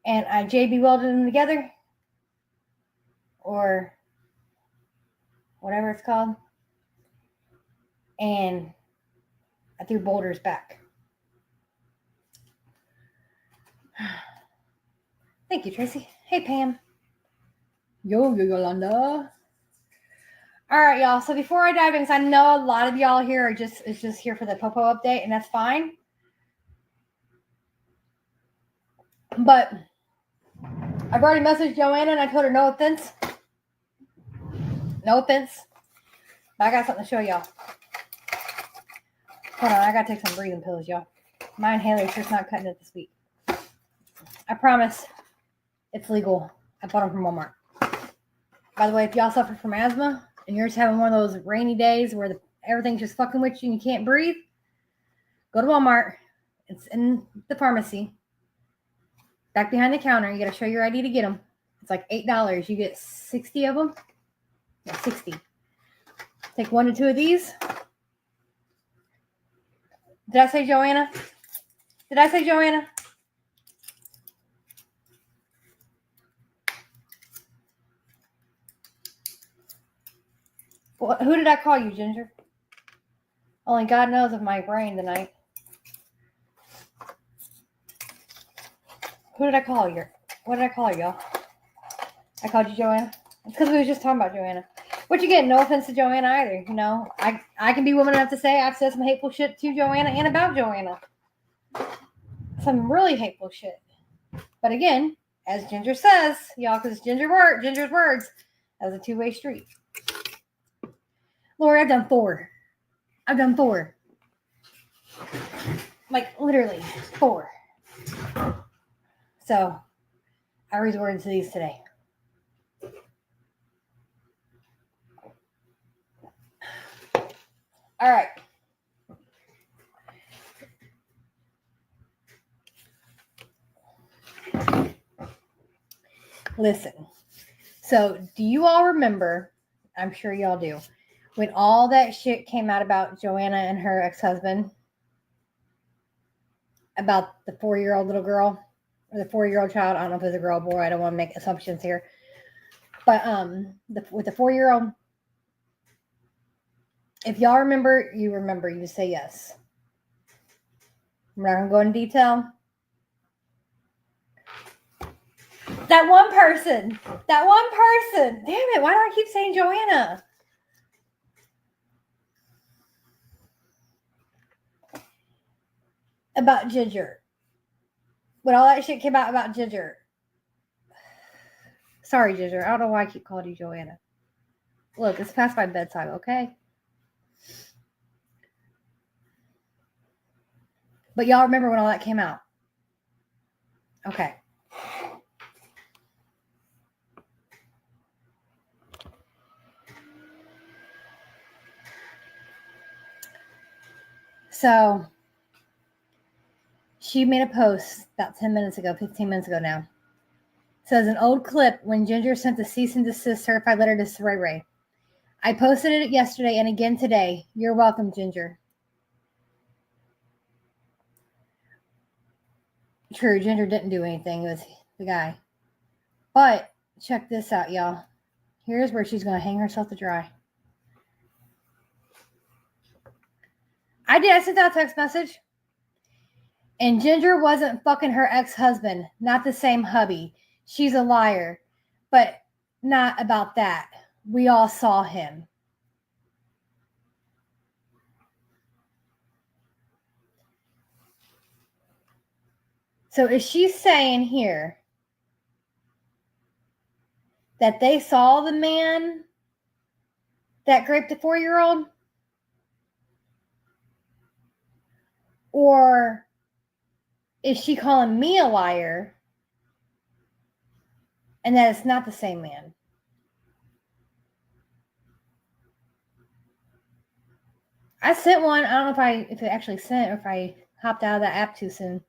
and I JB welded them together, or whatever it's called, and I threw boulders back. Thank you, Tracy. Hey, Pam. Yo, Yolanda. All right, y'all. So before I dive in, because I know a lot of y'all here are just here for the Popo update, and that's fine. But I've already messaged Joanna, and I told her no offense. No offense. But I got something to show y'all. Hold on, I gotta take some breathing pills, y'all. My inhaler's just not cutting it this week. I promise it's legal. I bought them from Walmart. By the way, if y'all suffer from asthma and you're just having one of those rainy days where everything's just fucking with you and you can't breathe, go to Walmart. It's in the pharmacy. Back behind the counter. You got to show your ID to get them. It's like $8. You get 60 of them. Yeah, 60. Take 1 to 2 of these. Did I say Joanna? Did I say Joanna? Well, who did I call you, Ginger? Only God knows of my brain tonight. Who did I call you? What did I call you, y'all? I called you Joanna? It's because we was just talking about Joanna. Which, again, no offense to Joanna either. You know, I can be woman enough to say I've said some hateful shit to Joanna and about Joanna. Some really hateful shit. But again, as Ginger says, y'all, because Ginger's words, that was a two-way street. Lori, I've done 4. I've done 4. Like, literally, 4. So, I resorted to these today. All right. Listen. So, do you all remember, I'm sure y'all do, when all that shit came out about Joanna and her ex-husband, about the 4-year-old little girl, or the 4-year-old child, I don't know if it was a girl or boy, I don't want to make assumptions here, but with the 4-year-old, if y'all remember, you say yes. I'm not going to go into detail. That one person, damn it, why do I keep saying Joanna? About Ginger. When all that shit came out about Ginger. Sorry, Ginger, I don't know why I keep calling you Joanna. Look, it's past my bedtime, okay? But y'all remember when all that came out? Okay. So, she made a post about 10 minutes ago, 15 minutes ago now. It says, an old clip when Ginger sent the cease and desist certified letter to Saray Ray. I posted it yesterday and again today. You're welcome, Ginger. True, Ginger didn't do anything. It was the guy. But check this out, y'all. Here's where she's going to hang herself to dry. I sent out a text message. And Ginger wasn't fucking her ex-husband. Not the same hubby. She's a liar. But not about that. We all saw him. So is she saying here that they saw the man that raped the 4-year-old? Or is she calling me a liar and that it's not the same man? I sent one. I don't know if it actually sent or if I hopped out of that app too soon.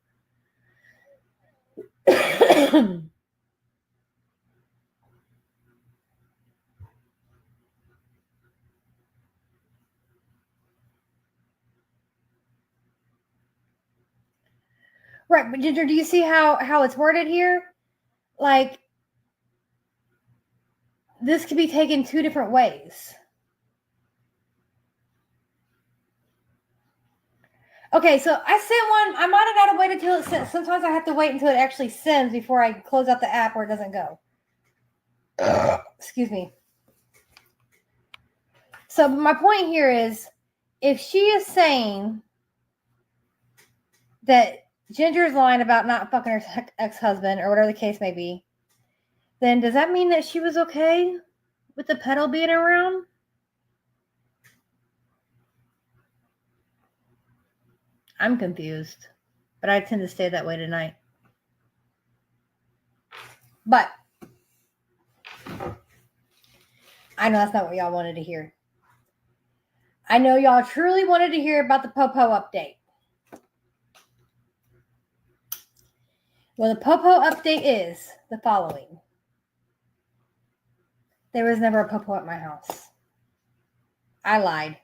Right, but Ginger, do you see how it's worded here? Like, this could be taken two different ways. Okay, so I sent one. I might have got to wait until it sends. Sometimes I have to wait until it actually sends before I close out the app or it doesn't go. Excuse me. So my point here is, if she is saying that Ginger is lying about not fucking her ex-husband or whatever the case may be, then does that mean that she was okay with the pedal being around? I'm confused, but I tend to stay that way tonight. But I know that's not what y'all wanted to hear. I know y'all truly wanted to hear about the Popo update. Well, the Popo update is the following. There was never a Popo at my house. I lied.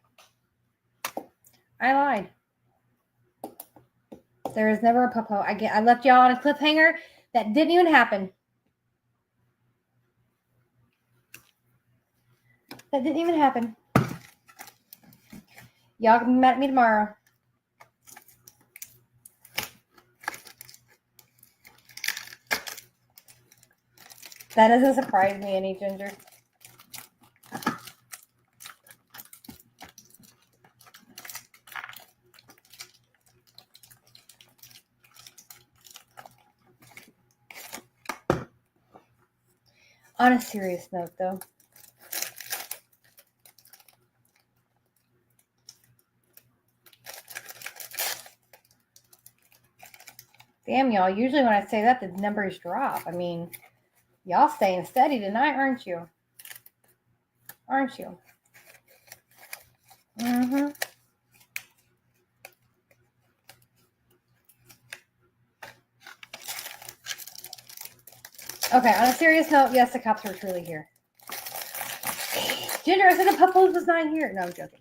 There was never a Popo. I left y'all on a cliffhanger that didn't even happen. That didn't even happen. Y'all can be mad at me tomorrow. That doesn't surprise me any, Ginger. On a serious note, though. Damn, y'all. Usually when I say that, the numbers drop. I mean, y'all staying steady tonight, aren't you? Aren't you? Mm-hmm. Okay, on a serious note, yes, the cops were truly here. Ginger, I said the Popo was not here. No, I'm joking.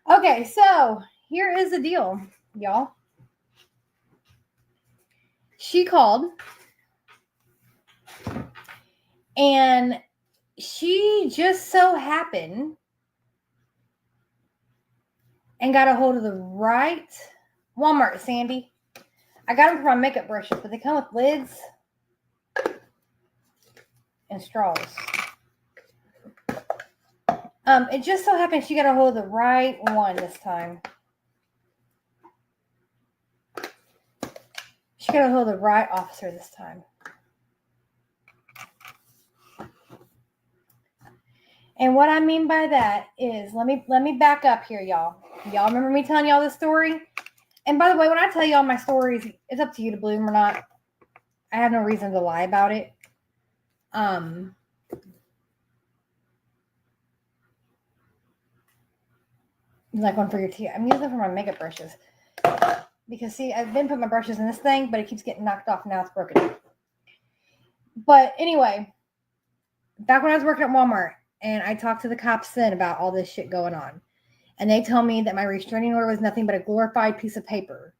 Okay, so here is the deal, y'all. She called, and she just so happened and got a hold of the right Walmart, Sandy. I got them for my makeup brushes, but they come with lids and straws. It just so happened she got a hold of the right one this time. She got a hold of the right officer this time. And what I mean by that is, let me back up here, y'all. Y'all remember me telling y'all this story? And by the way, when I tell y'all my stories, it's up to you to believe them or not. I have no reason to lie about it. Like one for your teeth. I'm using it for my makeup brushes. Because, see, I've been putting my brushes in this thing, but it keeps getting knocked off and now it's broken. But anyway, back when I was working at Walmart, and I talked to the cops then about all this shit going on. And they told me that my restraining order was nothing but a glorified piece of paper.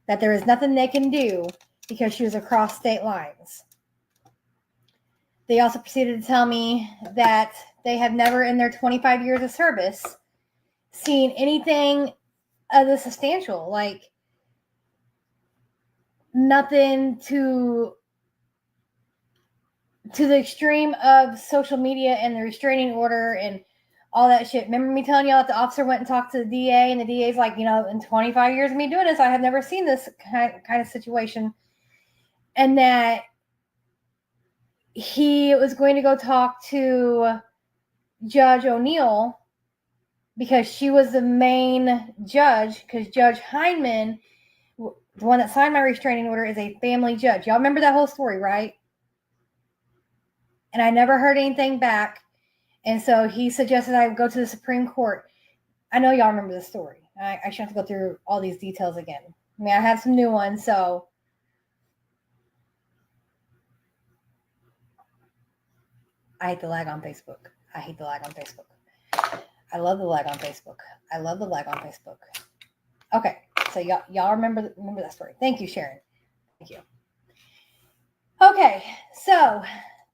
That there is nothing they can do because she was across state lines. They also proceeded to tell me that they have never in their 25 years of service seen anything of the substantial. Like, nothing to the extreme of social media and the restraining order and all that shit. Remember me telling y'all that the officer went and talked to the DA, and the DA's like, in 25 years of me doing this, I have never seen this kind of situation. And that he was going to go talk to Judge O'Neill because she was the main judge, because Judge Heineman, the one that signed my restraining order, is a family judge. Y'all remember that whole story, right? And I never heard anything back. And so he suggested I go to the Supreme Court. I know y'all remember the story. I shouldn't have to go through all these details again. I mean, I have some new ones, so. I hate the lag on Facebook. I love the lag on Facebook. Okay, so y'all remember that story. Thank you, Sharon. Thank you. Okay, So,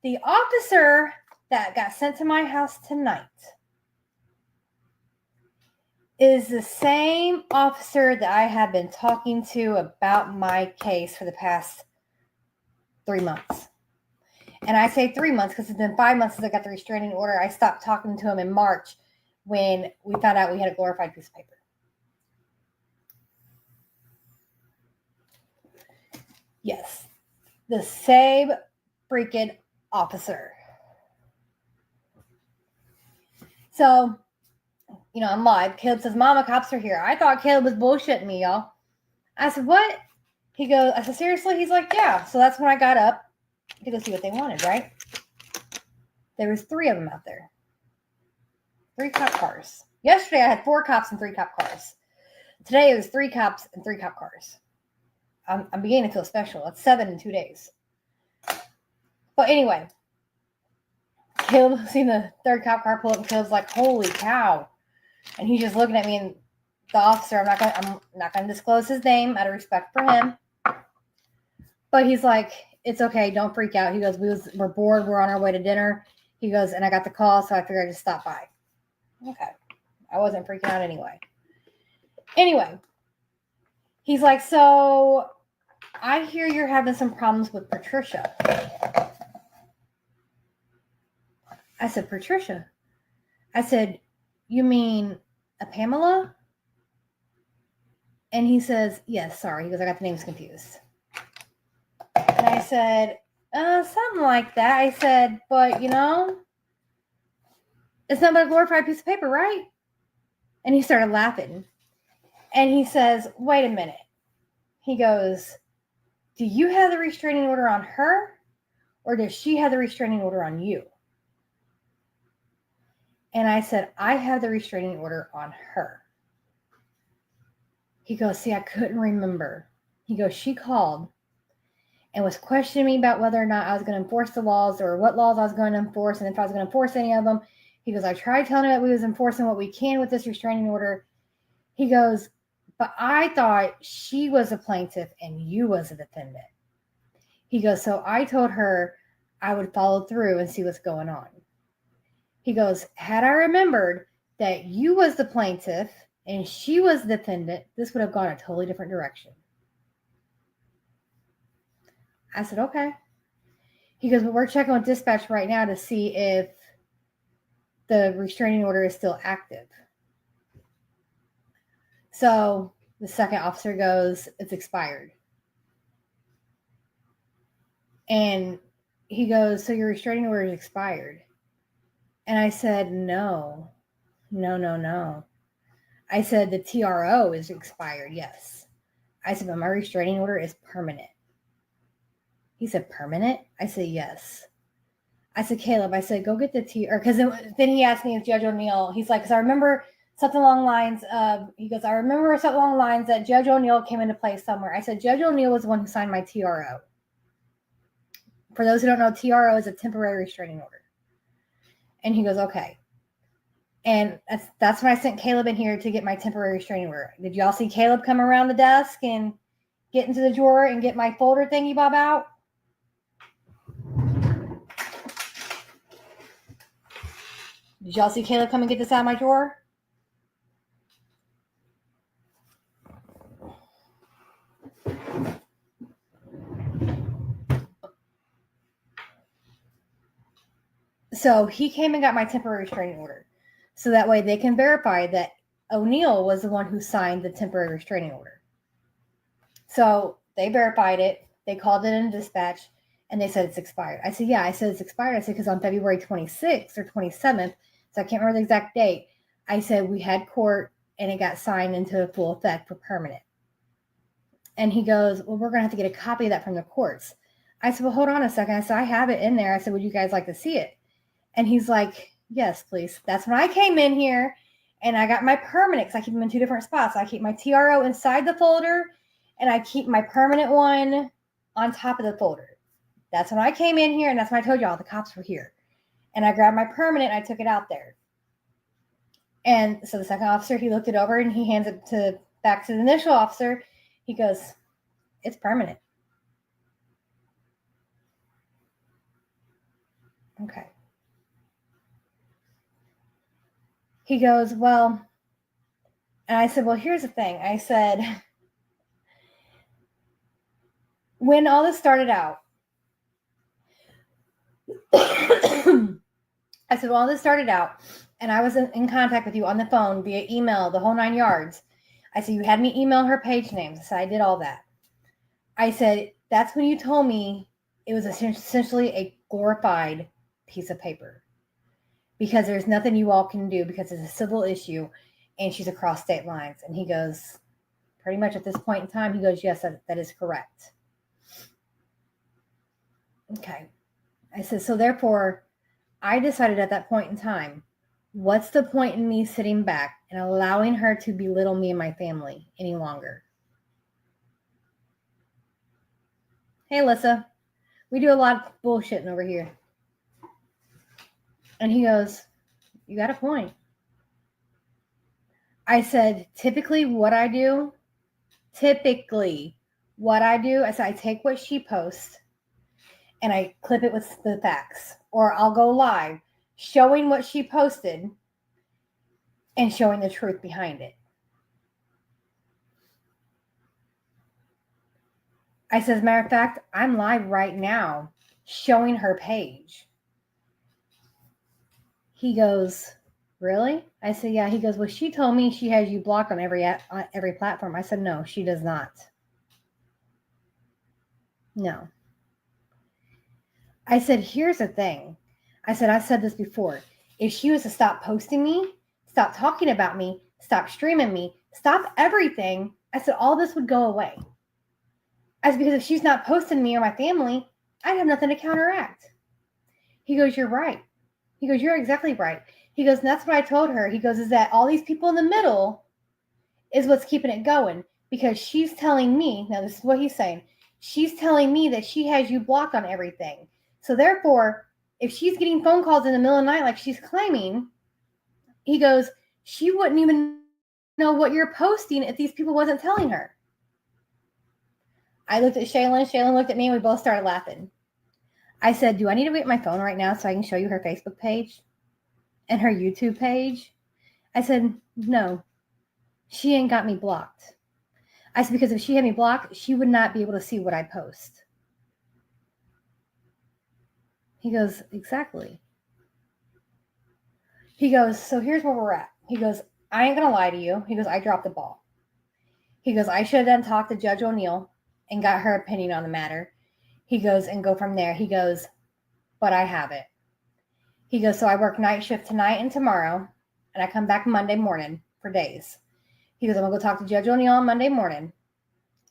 the officer that got sent to my house tonight is the same officer that I have been talking to about my case for the past 3 months. And I say 3 months because it's been 5 months since I got the restraining order. I stopped talking to him in March when we found out we had a glorified piece of paper. Yes, the same freaking officer. So, I'm live. Caleb says, Mama, cops are here. I thought Caleb was bullshitting me, y'all. I said, what? I said, seriously? He's like, yeah. So that's when I got up to go see what they wanted, right? There was 3 of them out there. 3 cop cars. Yesterday, I had 4 cops and 3 cop cars. Today, it was 3 cops and 3 cop cars. I'm beginning to feel special. That's 7 in 2 days. But anyway, Caleb seen the 3rd cop car pull up, and Caleb's like, holy cow. And he's just looking at me, and the officer, I'm not gonna disclose his name out of respect for him. But he's like, it's okay, don't freak out. He goes, we're bored, we're on our way to dinner. He goes, and I got the call, so I figured I'd just stop by. Okay. I wasn't freaking out anyway. Anyway, he's like, so I hear you're having some problems with Patricia. I said, Patricia? I said, you mean a Pamela? And he says, yes, sorry. He goes, I got the names confused. And I said, something like that. I said, but it's not but a glorified piece of paper, right? And he started laughing. And he says, wait a minute. He goes, do you have the restraining order on her? Or does she have the restraining order on you? And I said, I have the restraining order on her. He goes, see, I couldn't remember. He goes, she called and was questioning me about whether or not I was going to enforce the laws or what laws I was going to enforce and if I was going to enforce any of them. He goes, I tried telling her that we was enforcing what we can with this restraining order. He goes, but I thought she was a plaintiff and you was a defendant. He goes, so I told her I would follow through and see what's going on. He goes, had I remembered that you was the plaintiff and she was the defendant, this would have gone a totally different direction. I said, okay. He goes, but we're checking with dispatch right now to see if the restraining order is still active. So the second officer goes, it's expired. And he goes, so your restraining order is expired. And I said, no. I said, the TRO is expired, yes. I said, but my restraining order is permanent. He said, permanent? I said, yes. I said, Caleb, I said, go get the TRO. Because then he asked me if Judge O'Neill, he's like, because I remember something along the lines of, he goes, I remember something along the lines that Judge O'Neill came into play somewhere. I said, Judge O'Neill was the one who signed my TRO. For those who don't know, TRO is a temporary restraining order. And he goes, okay. And that's when I sent Caleb in here to get my temporary restraining order. Did y'all see Caleb come around the desk and get into the drawer and get my folder thingy bob out? Did y'all see Caleb come and get this out of my drawer? So he came and got my temporary restraining order. So that way they can verify that O'Neill was the one who signed the temporary restraining order. So they verified it. They called it in dispatch and they said it's expired. I said, yeah, I said it's expired. I said, because on February 26th or 27th, so I can't remember the exact date, I said we had court and it got signed into full effect for permanent. And he goes, well, we're going to have to get a copy of that from the courts. I said, well, hold on a second. I said, I have it in there. I said, would you guys like to see it? And he's like, yes, please. That's when I came in here and I got my permanent, because I keep them in 2 different spots. I keep my TRO inside the folder and I keep my permanent one on top of the folder. That's when I came in here, and that's when I told y'all the cops were here. And I grabbed my permanent and I took it out there. And so the second officer, he looked it over and he hands it back to the initial officer. He goes, it's permanent. Okay. He goes, well, and I said, well, here's the thing. I said, when all this started out, I said, well, all this started out, and I was in contact with you on the phone, via email, the whole 9 yards. I said, you had me email her page names. I said, I did all that. I said, that's when you told me it was essentially a glorified piece of paper. Because there's nothing you all can do because it's a civil issue and she's across state lines. And he goes, pretty much at this point in time, he goes, yes, that is correct. Okay. I said, so therefore, I decided at that point in time, what's the point in me sitting back and allowing her to belittle me and my family any longer? Hey, Alyssa, we do a lot of bullshitting over here. And he goes, you got a point. I said, typically what I do, I said, I take what she posts and I clip it with the facts, or I'll go live showing what she posted and showing the truth behind it. I said, as a matter of fact, I'm live right now showing her page. He goes, really? I said, yeah. He goes, well, she told me she has you blocked on every platform. I said, no, she does not. No. I said, here's the thing. I said, I've said this before. If she was to stop posting me, stop talking about me, stop streaming me, stop everything, I said, all this would go away. I said, because if she's not posting me or my family, I'd have nothing to counteract. He goes, you're right. He goes, you're exactly right. He goes, and that's what I told her. He goes, is that all these people in the middle is what's keeping it going, because she's telling me, now this is what he's saying, she's telling me that she has you blocked on everything. So therefore, if she's getting phone calls in the middle of the night like she's claiming, he goes, she wouldn't even know what you're posting if these people wasn't telling her. I looked at Shaylin. Shaylin looked at me and we both started laughing. I said, do I need to get my phone right now so I can show you her Facebook page and her YouTube page? I said, no, she ain't got me blocked. I said, because if she had me blocked, she would not be able to see what I post. He goes, exactly. He goes, so here's where we're at. He goes, I ain't going to lie to you. He goes, I dropped the ball. He goes, I should have then talked to Judge O'Neill and got her opinion on the matter. He goes, and go from there. He goes, but I have it. He goes, so I work night shift tonight and tomorrow, and I come back Monday morning for days. He goes, I'm going to go talk to Judge O'Neill on Monday morning,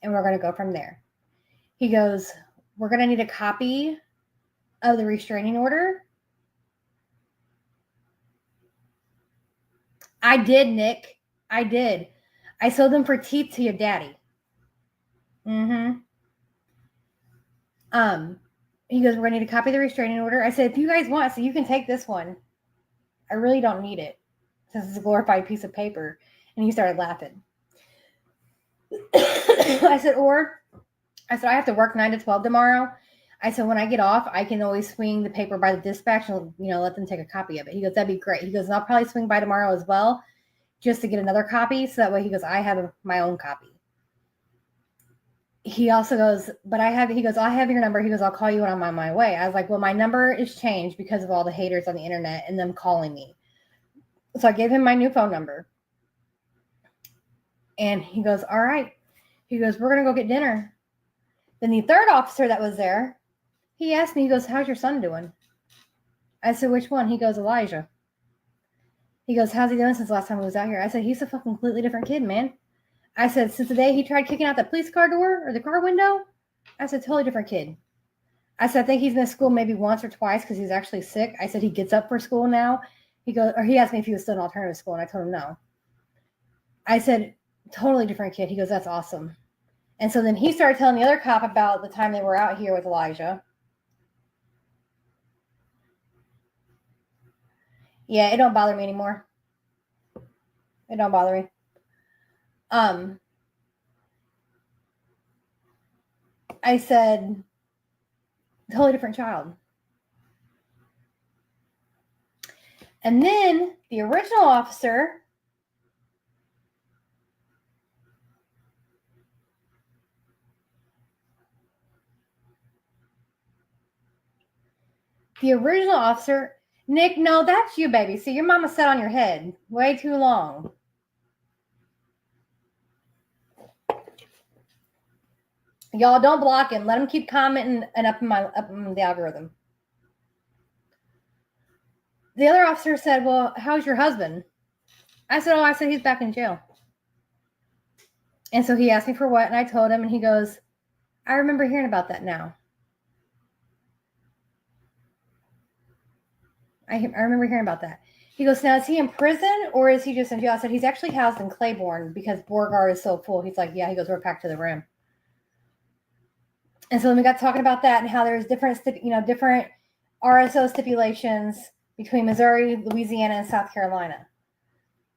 and we're going to go from there. He goes, we're going to need a copy of the restraining order. I did, Nick. I did. I sold them for teeth to your daddy. Mm-hmm. He goes, we're going to need a copy of the restraining order. I said, if you guys want, so you can take this one. I really don't need it since it's a glorified piece of paper. And he started laughing. I said, I have to work 9 to 12 tomorrow. I said, when I get off, I can always swing the paper by the dispatch and, let them take a copy of it. He goes, that'd be great. He goes, and I'll probably swing by tomorrow as well, just to get another copy. So that way, he goes, I have my own copy. He also goes, he goes, I'll have your number. He goes, I'll call you when I'm on my way. I was like, well, my number is changed because of all the haters on the internet and them calling me. So I gave him my new phone number. And he goes, all right. He goes, we're going to go get dinner. Then the third officer that was there, he asked me, he goes, how's your son doing? I said, which one? He goes, Elijah. He goes, how's he doing since the last time he was out here? I said, he's a fucking completely different kid, man. I said, since the day he tried kicking out the police car door or the car window, I said, totally different kid. I said, I think he's missed school maybe once or twice because he's actually sick. I said, he gets up for school now. He asked me if he was still in alternative school, and I told him no. I said, totally different kid. He goes, that's awesome. And so then he started telling the other cop about the time they were out here with Elijah. Yeah, it don't bother me anymore. It don't bother me. I said, totally different child. And then the original officer Nick, no, that's you, baby. See, your mama sat on your head way too long. Y'all don't block him. Let him keep commenting and up in the algorithm. The other officer said, well, how's your husband? I said he's back in jail. And so he asked me for what, and I told him, and he goes, I remember hearing about that now. I remember hearing about that. He goes, now, is he in prison or is he just in jail? I said, he's actually housed in Claiborne because Beauregard is so full. He's like, yeah. He goes, we're packed to the rim. And so then we got talking about that and how there's different RSO stipulations between Missouri, Louisiana, and South Carolina.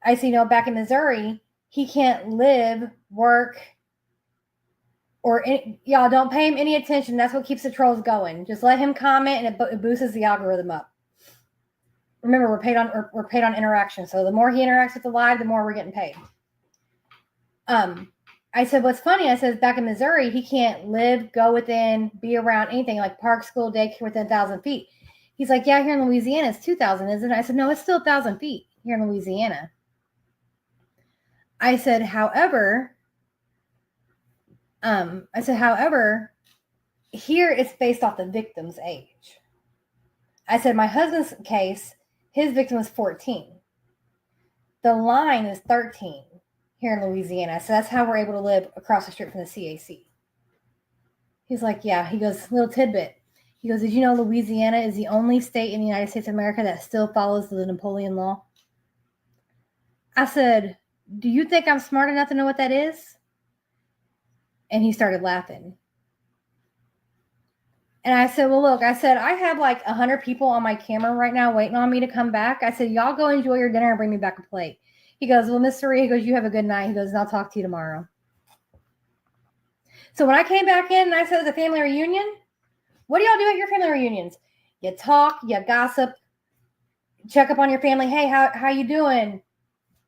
I said, back in Missouri, he can't live, work, or y'all don't pay him any attention. That's what keeps the trolls going. Just let him comment, and it boosts the algorithm up. Remember, we're paid on interaction. So the more he interacts with the live, the more we're getting paid. I said, what's funny? I said, back in Missouri, he can't live, go within, be around anything like park, school, daycare within 1,000 feet. He's like, yeah, here in Louisiana, it's 2,000, isn't it? I said, no, it's still 1,000 feet here in Louisiana. I said, however, here it's based off the victim's age. I said, my husband's case, his victim was 14. The line is 13 here in Louisiana. So that's how we're able to live across the street from the CAC. He's like, yeah. He goes, little tidbit. He goes, did you know Louisiana is the only state in the United States of America that still follows the Napoleon Law? I said, do you think I'm smart enough to know what that is? And he started laughing. And I said, well, look, I have like 100 people on my camera right now waiting on me to come back. I said, y'all go enjoy your dinner and bring me back a plate. He goes, well, Miss Marie, he goes, you have a good night. He goes, and I'll talk to you tomorrow. So when I came back in and I said the family reunion, what do y'all do at your family reunions? You talk, you gossip, check up on your family. Hey, how you doing?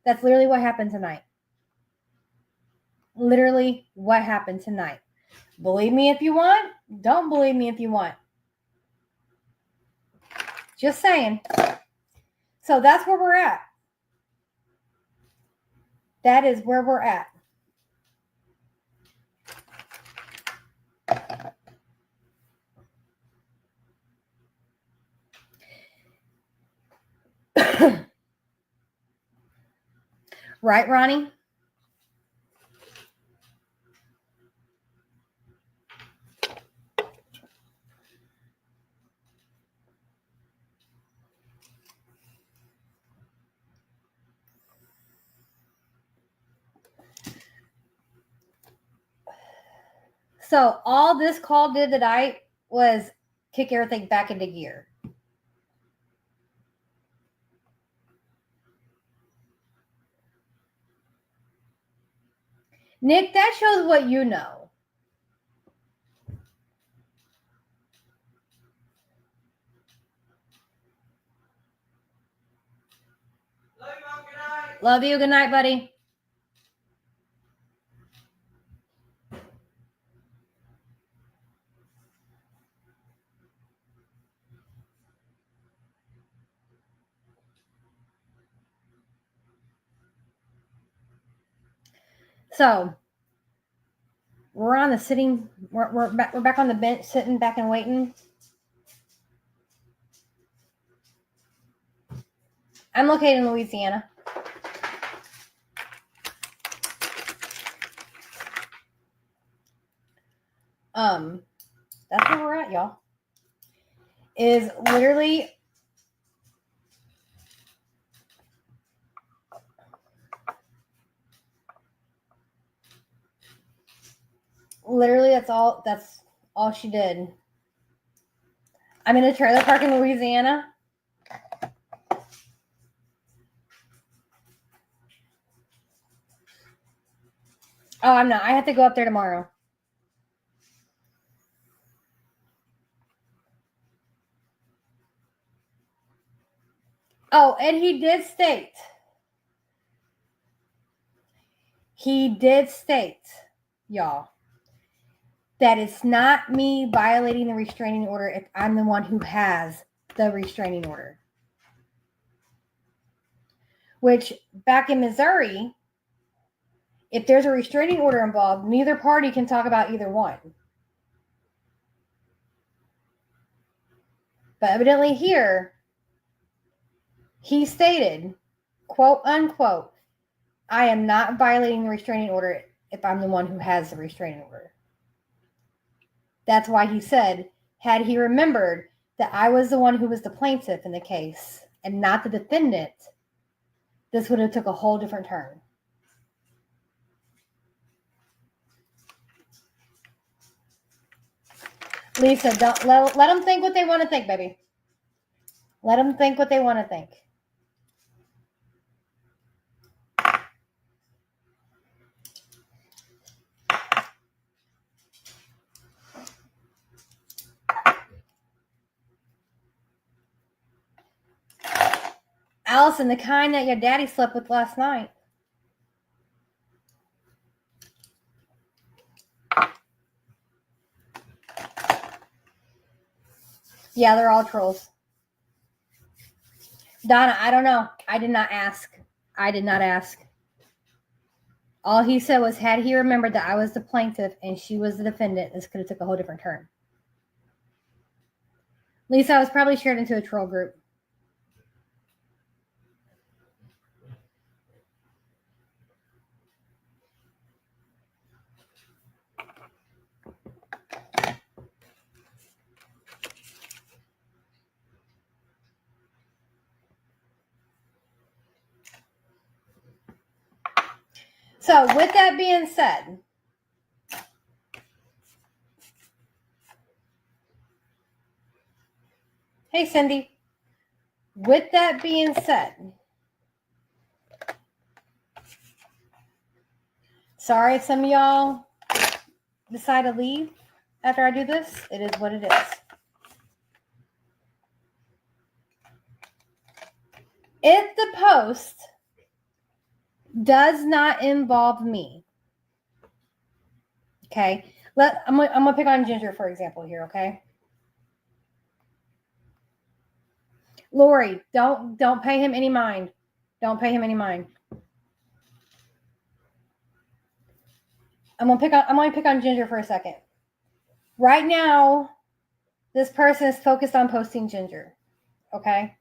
That's literally what happened tonight. Literally what happened tonight. Believe me if you want. Don't believe me if you want. Just saying. So that's where we're at. That is where we're at. Right, Ronnie? So all this call did tonight was kick everything back into gear. Nick, that shows what you know. Love you, Mom. Good night. Love you. Good night, buddy. So we're on the sitting. We're back on the bench, sitting back and waiting. I'm located in Louisiana. That's where we're at, y'all. Is literally that's all she did. I'm in a trailer park in Louisiana. Oh, I'm not. I have to go up there tomorrow. Oh, and he did state, y'all, that it's not me violating the restraining order if I'm the one who has the restraining order. Which, back in Missouri, if there's a restraining order involved, neither party can talk about either one. But evidently here, he stated, quote unquote, I am not violating the restraining order if I'm the one who has the restraining order. That's why he said, had he remembered that I was the one who was the plaintiff in the case and not the defendant, this would have took a whole different turn. Lisa, don't let them think what they want to think, baby. Let them think what they want to think. Allison, the kind that your daddy slept with last night. Yeah, they're all trolls. Donna, I don't know. I did not ask. All he said was, had he remembered that I was the plaintiff and she was the defendant, this could have took a whole different turn. Lisa, I was probably shared into a troll group. So, with that being said, hey, Cindy. With that being said, sorry if some of y'all decide to leave after I do this. It is what it is. If the post does not involve me, okay, I'm gonna pick on Ginger for example here, okay? Lori, don't pay him any mind. Don't pay him any mind. I'm gonna pick on Ginger for a second. Right now, this person is focused on posting Ginger, okay?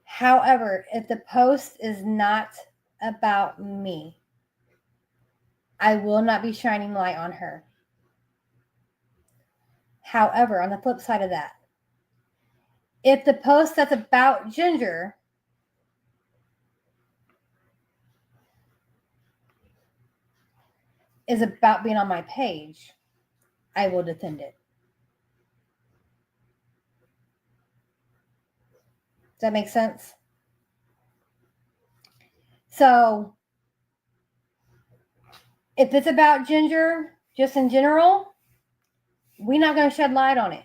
However, if the post is not about me, I will not be shining light on her. However, on the flip side of that, if the post that's about Ginger is about being on my page, I will defend it. Does that make sense? So, if it's about Ginger, just in general, we're not going to shed light on it.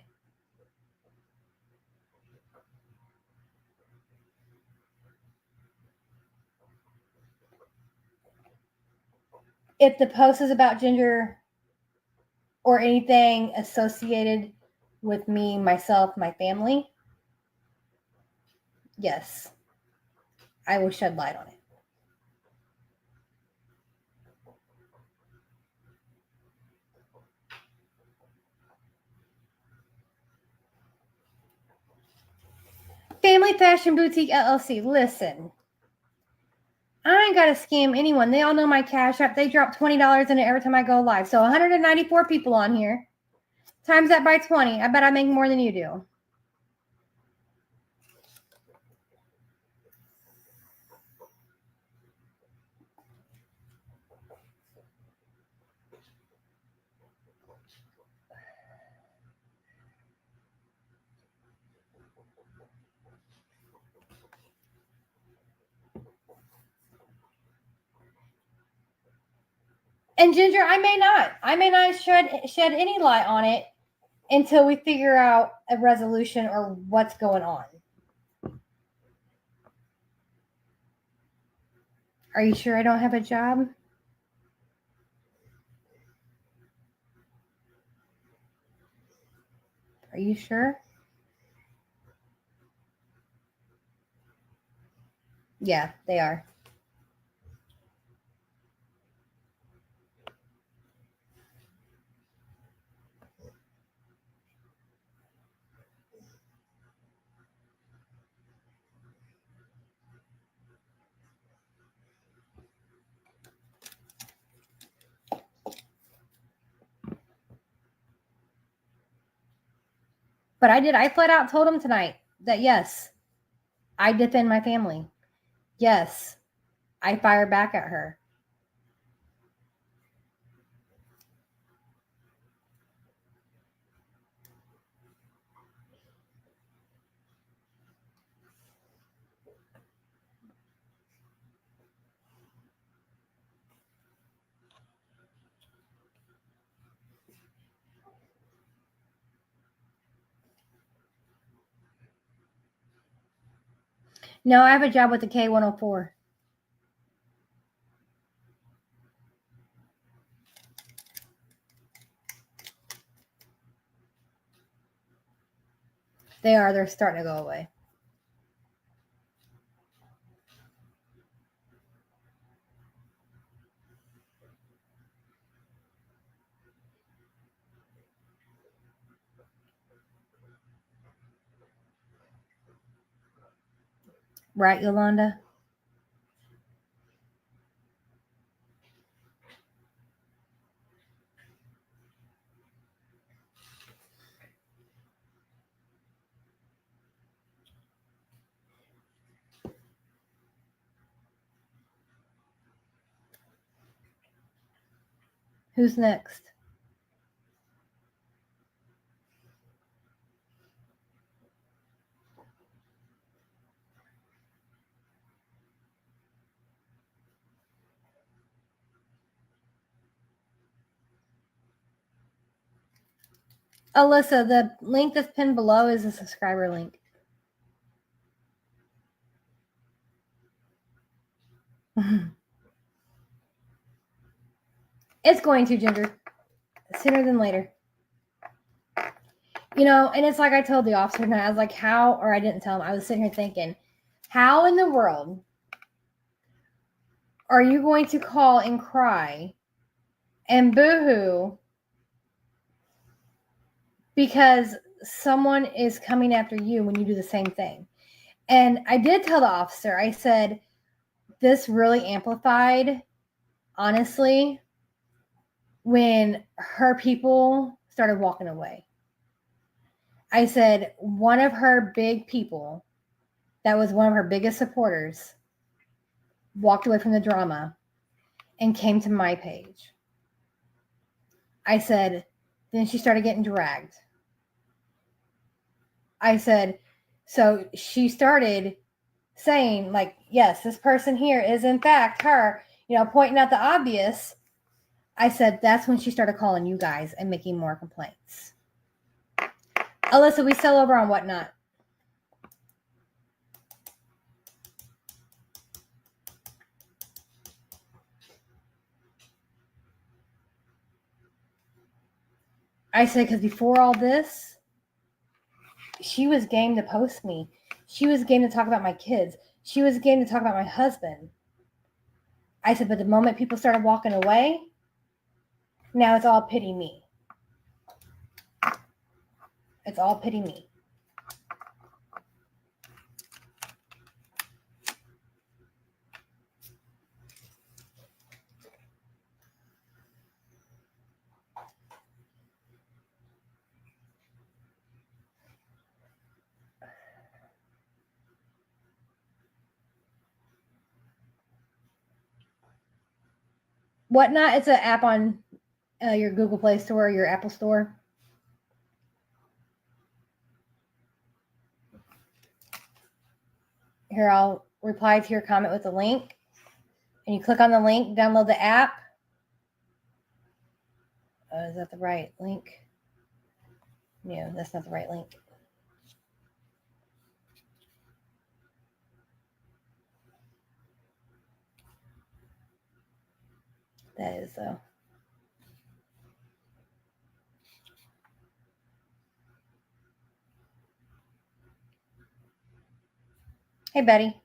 If the post is about Ginger or anything associated with me, myself, my family, yes, I will shed light on it. Family Fashion Boutique LLC. Listen, I ain't got to scam anyone. They all know my Cash App. They drop $20 in it every time I go live. So 194 people on here. Times that by 20. I bet I make more than you do. And Ginger, I may not shed any light on it until we figure out a resolution or what's going on. Are you sure I don't have a job? Are you sure? Yeah, they are. But I flat out told him tonight that yes, I defend my family. Yes, I fire back at her. No, I have a job with the K104. They are. They're starting to go away. Right, Yolanda? Who's next? Alyssa, the link that's pinned below is a subscriber link. It's going to, Ginger. Sooner than later. You know, and it's like I told the officer tonight, I was like, how, or I didn't tell him, I was sitting here thinking, how in the world are you going to call and cry and boohoo because someone is coming after you when you do the same thing? And I did tell the officer, I said, this really amplified, honestly, when her people started walking away. I said, one of her big people, that was one of her biggest supporters, walked away from the drama and came to my page. I said, then she started getting dragged. I said, so she started saying, like, yes, this person here is in fact her, you know, pointing out the obvious. I said, that's when she started calling you guys and making more complaints. Alyssa, we sell over on Whatnot. I said, because before all this, she was game to post me. She was game to talk about my kids. She was game to talk about my husband. I said, but the moment people started walking away, now it's all pity me. It's all pity me. Whatnot, it's an app on your Google Play Store or your Apple Store. Here, I'll reply to your comment with a link. And you click on the link, download the app. Is that the right link? No, that's not the right link. That is, though. Hey, Betty.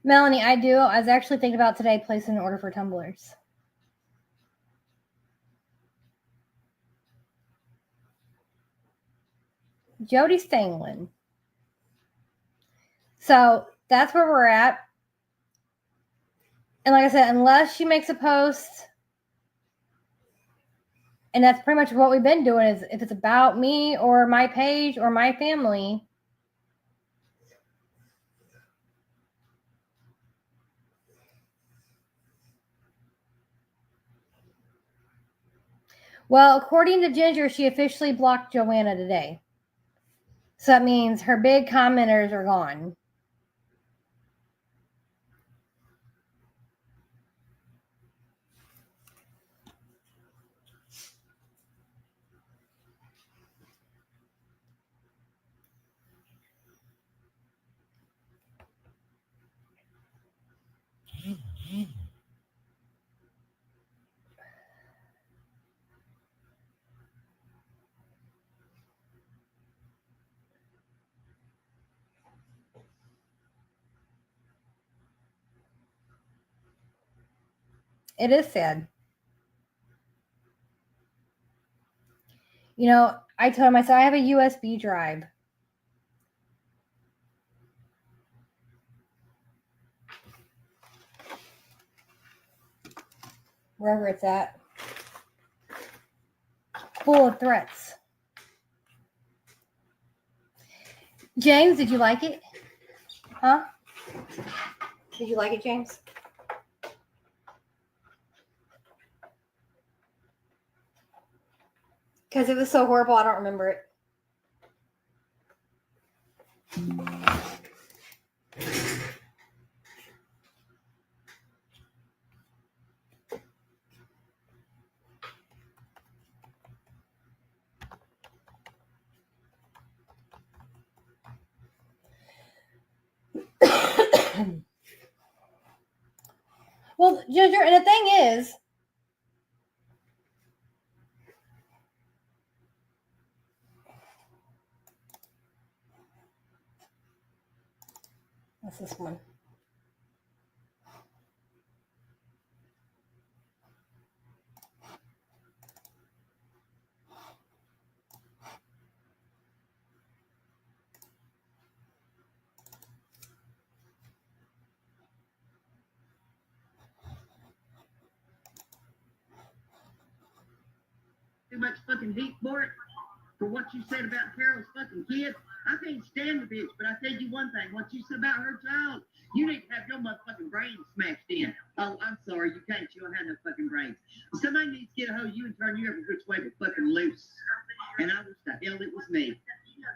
Melanie, I do. I was actually thinking about today placing an order for tumblers. Jody Stanglin. So that's where we're at. And like I said, unless she makes a post, and that's pretty much what we've been doing, is if it's about me or my page or my family, well, according to Ginger, she officially blocked Joanna today. So that means her big commenters are gone. It is sad. You know, I told him, I said, I have a USB drive. Wherever it's at. Full of threats. James, did you like it? Huh? Did you like it, James? Because it was so horrible, I don't remember it. Well, Ginger, and the thing is, what's this one? Too much fucking heat for it, for what you said about Carol's fucking kid. I can't stand the bitch, but I tell you one thing: what you said about her child, you need to have your motherfucking brain smashed in. Oh, I'm sorry, you can't. You don't have no fucking brains. Somebody needs to get a hold of you and turn you every which way but fucking loose. And I wish the hell it was me.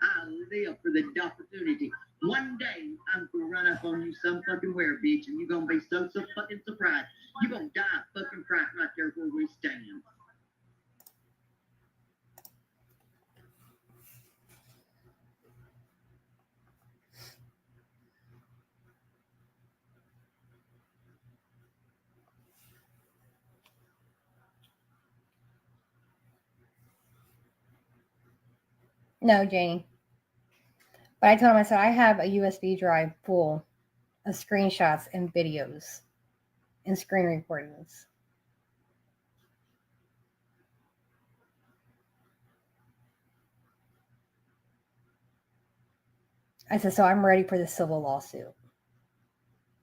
I live for the opportunity. One day I'm gonna run up on you some fucking where, bitch, and you're gonna be so fucking surprised. You're gonna die fucking fright right there where we stand. No, Janie. But I told him, I said, I have a USB drive full of screenshots and videos and screen recordings. I said, so I'm ready for the civil lawsuit.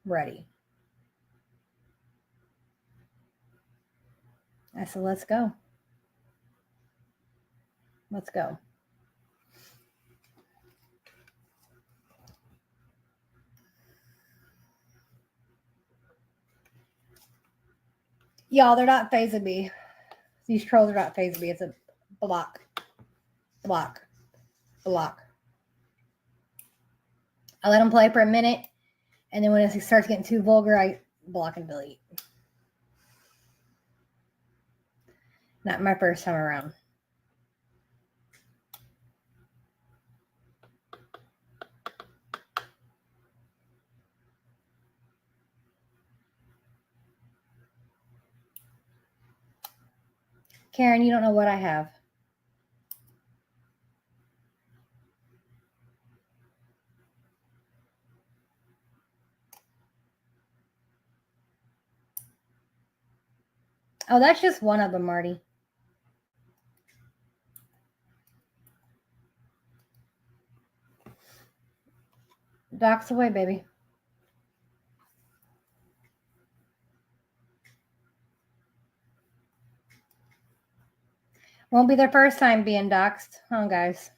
Ready. I said, let's go. Let's go. Y'all, they're not phasing me. These trolls are not phasing me. It's a block. Block. Block. I let them play for a minute, and then when it starts getting too vulgar, I block and delete. Not my first time around. Karen, you don't know what I have. Oh, that's just one of them, Marty. Doc's away, baby. Won't be their first time being doxxed, huh, guys?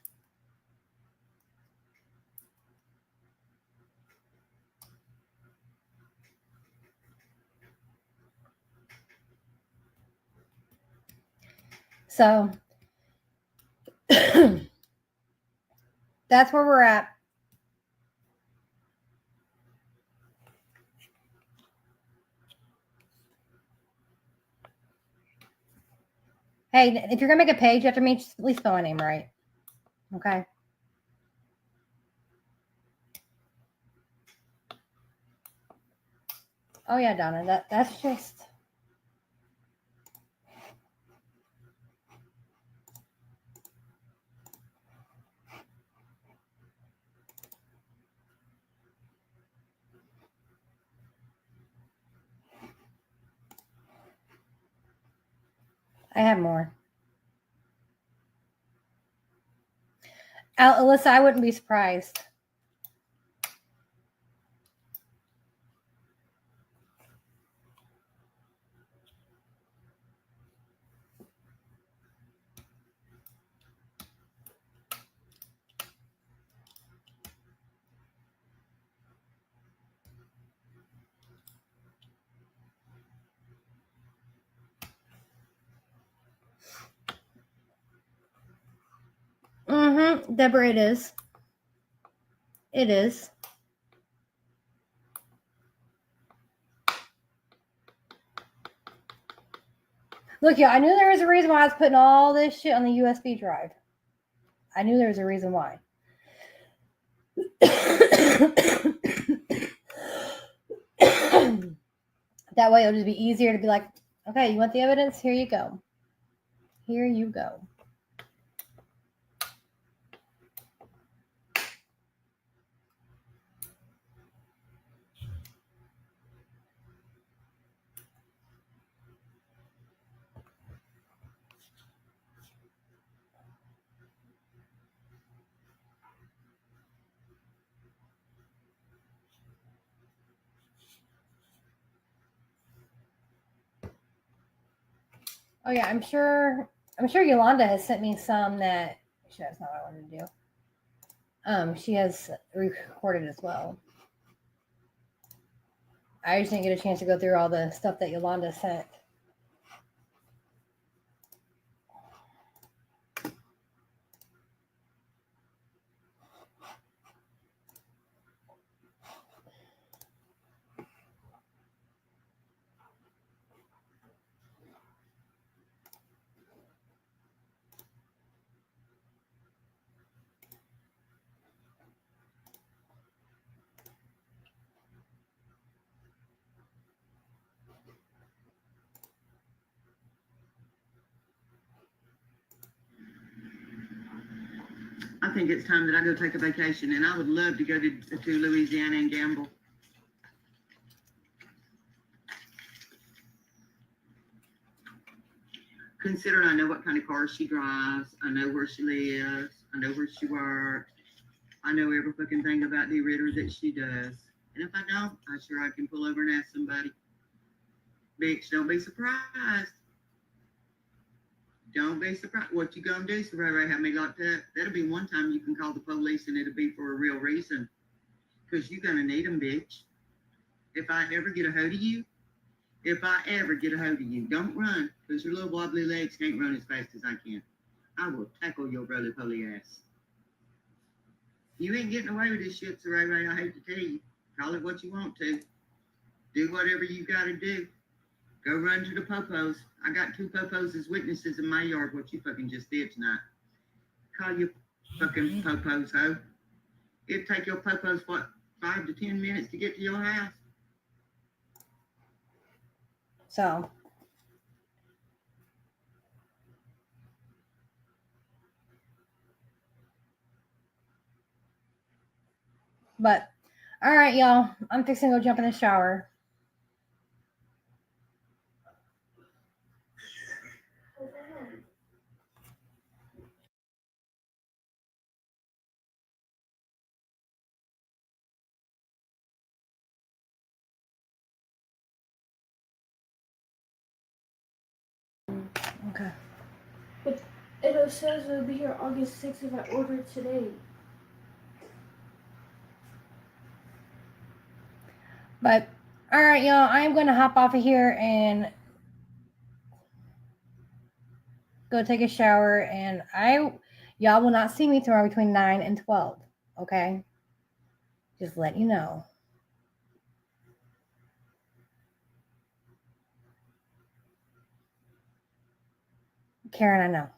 So that's where we're at. Hey, if you're gonna make a page after me, just at least spell my name right. Okay. Oh yeah, Donna. That's just. I have more. Alyssa, I wouldn't be surprised. Mm-hmm. Deborah, it is. It is. Look, yeah, I knew there was a reason why I was putting all this shit on the USB drive. I knew there was a reason why. That way it'll just be easier to be like, okay, you want the evidence? Here you go. Here you go. Oh yeah, I'm sure Yolanda has sent me some that that's not what I wanted to do. She has recorded as well. I just didn't get a chance to go through all the stuff that Yolanda sent. I think it's time that I go take a vacation, and I would love to go to Louisiana and gamble. Considering I know what kind of car she drives, I know where she lives, I know where she works, I know every fucking thing about the Ritter that she does. And if I don't, I'm sure I can pull over and ask somebody. Bitch, don't be surprised. Don't be surprised. What you gonna do, Soraya, have me locked up? That'll be one time you can call the police, and it'll be for a real reason. Because you're gonna need them, bitch. If I ever get a hold of you, don't run, because your little wobbly legs can't run as fast as I can. I will tackle your roly-poly ass. You ain't getting away with this shit, Soraya. I hate to tell you. Call it what you want to. Do whatever you gotta do. Go run to the popos. I got 2 popos as witnesses in my yard, what you fucking just did tonight. Call your fucking popos, ho. It'd take your popos, what, 5 to 10 minutes to get to your house? So But all right, y'all. I'm fixing to go jump in the shower. Okay. It says it'll be here August 6th if I order it today. But all right, y'all. I'm gonna hop off of here and go take a shower, and y'all will not see me tomorrow between 9 and 12. Okay? Just let you know. Karen, I know.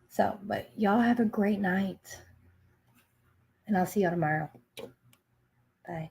So, but y'all have a great night. And I'll see y'all tomorrow. Bye.